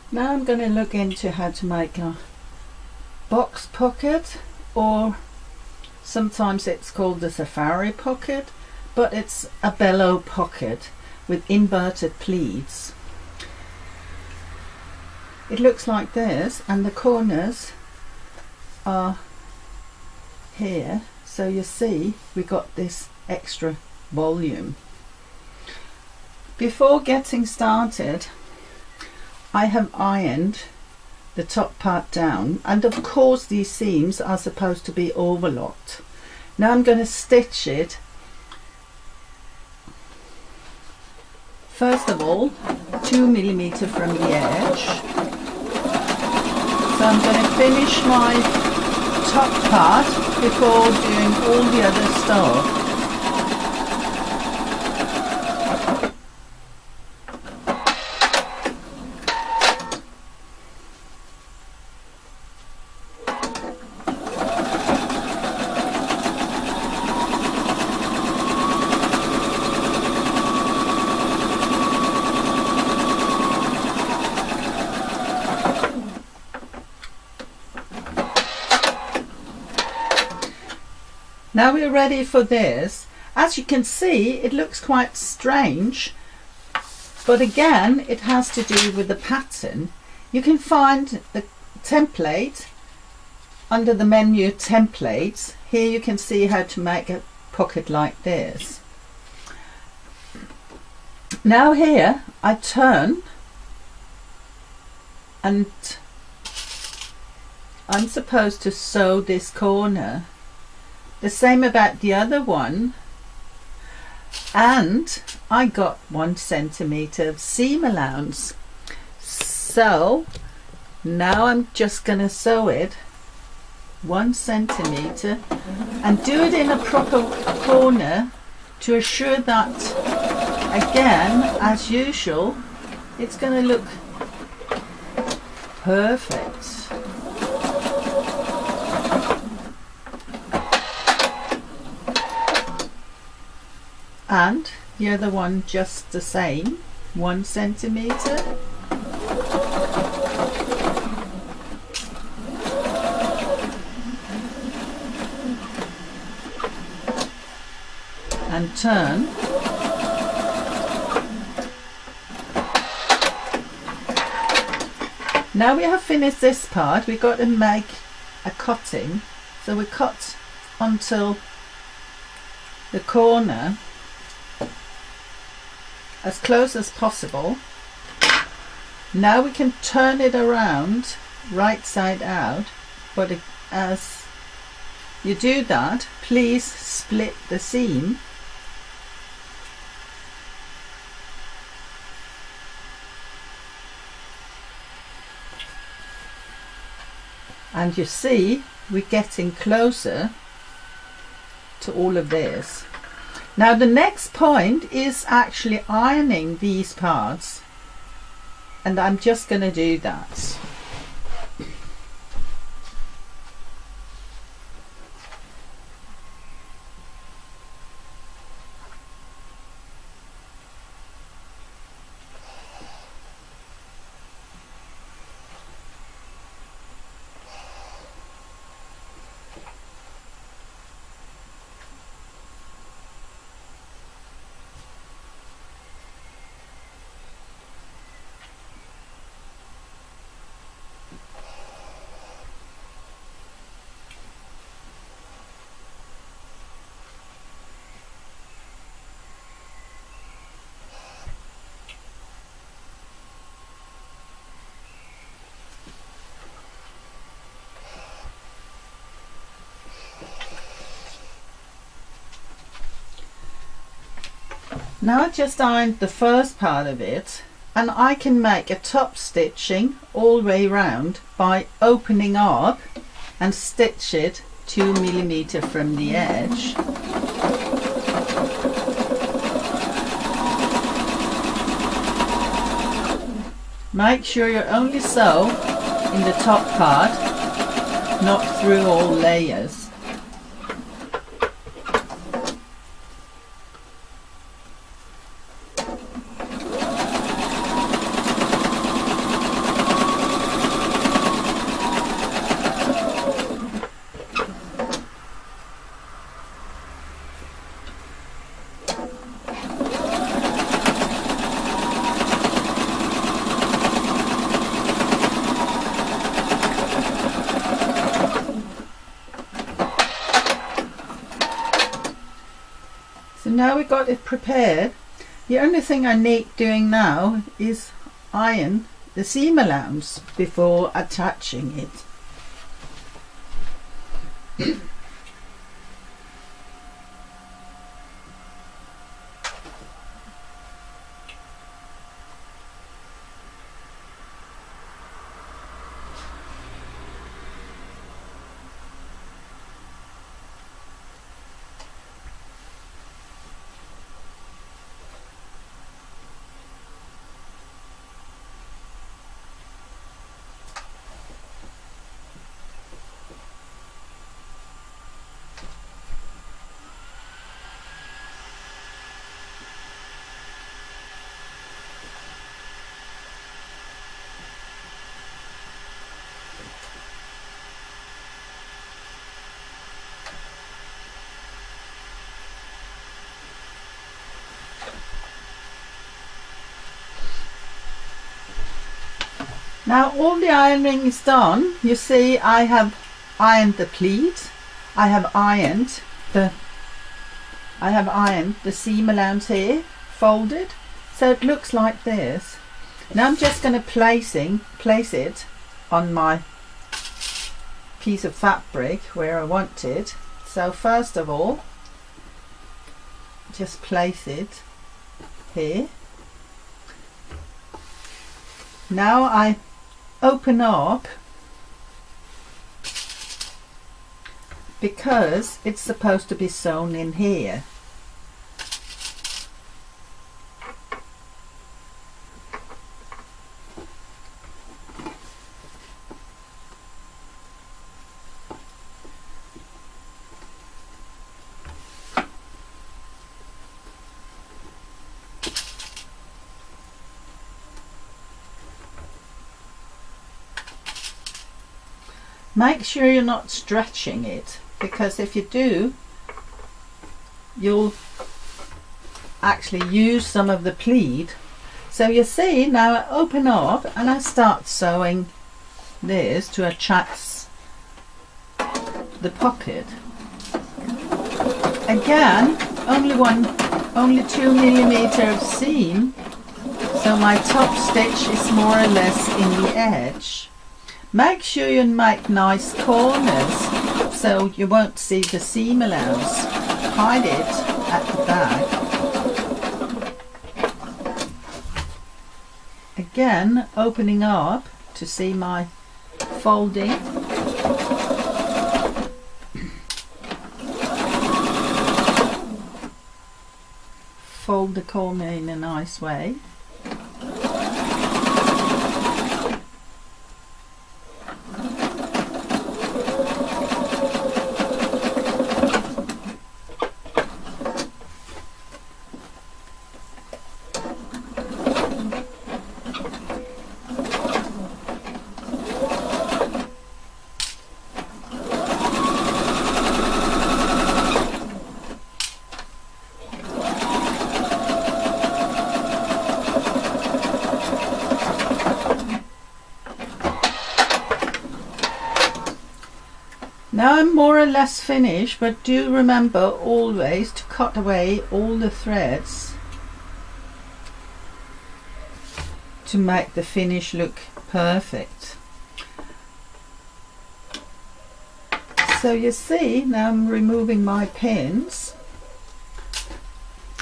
Now I'm going to look into how to make a box pocket, or sometimes it's called the safari pocket, but it's a bellow pocket with inverted pleats. It looks like this, and the corners are here, so you see we got this extra volume. Before getting started, I have ironed the top part down, and of course these seams are supposed to be overlocked. Now I'm going to stitch it. First of all, 2mm from the edge. So I'm going to finish my top part before doing all the other stuff. Now we're ready for this. As you can see, it looks quite strange, but again it has to do with the pattern. You can find the template under the menu templates. Here you can see how to make a pocket like this. Now here I turn, and I'm supposed to sew this corner. The same about the other one, and I got 1 centimeter of seam allowance. So now I'm just going to sew it 1 centimeter and do it in a proper corner to assure that, again, as usual, it's going to look perfect. And the other one just the same, 1 centimeter. And turn. Now we have finished this part, we've got to make a cutting. So we cut until the corner, as close as possible. Now we can turn it around right side out, but as you do that, please split the seam. And you see we're getting closer to all of this. Now the next point is actually ironing these parts, and I'm just going to do that. Now I just ironed the first part of it, and I can make a top stitching all the way round by opening up and stitch it 2mm from the edge. Make sure you only sew in the top part, not through all layers. now we got it prepared. The only thing I need doing now is iron the seam allowance before attaching it. Now all the ironing is done. You see I have ironed the pleat, I have ironed the seam allowance here, folded, so it looks like this. Now I'm just going to place it on my piece of fabric where I want it. So first of all, just place it here. Now I open up because it's supposed to be sewn in here. Make sure you're not stretching it, because if you do, you'll actually use some of the pleat. So you see, now I open up and I start sewing this to attach the pocket. Again, only 2 millimeter of seam, so my top stitch is more or less in the edge. Make sure you make nice corners so you won't see the seam allowance. Hide it at the back. Again, opening up to see my folding. Fold the corner in a nice way. Now I'm more or less finished, but do remember always to cut away all the threads to make the finish look perfect. So you see, now I'm removing my pins,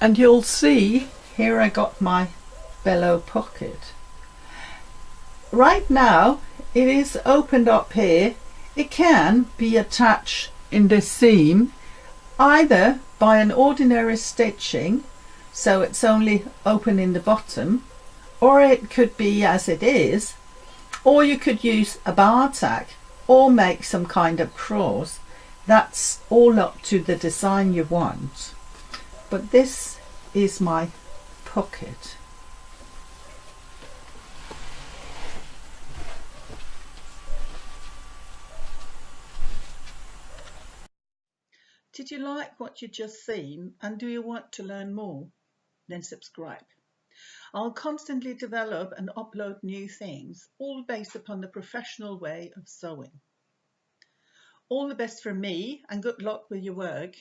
and you'll see here I got my Bellow pocket. Right now it is opened up here. It can be attached in the seam either by an ordinary stitching, so it's only open in the bottom, or it could be as it is, or you could use a bar tack or make some kind of cross. That's all up to the design you want. But this is my pocket. Did you like what you just seen, and do you want to learn more? Then subscribe. I'll constantly develop and upload new things, all based upon the professional way of sewing. All the best from me, and good luck with your work.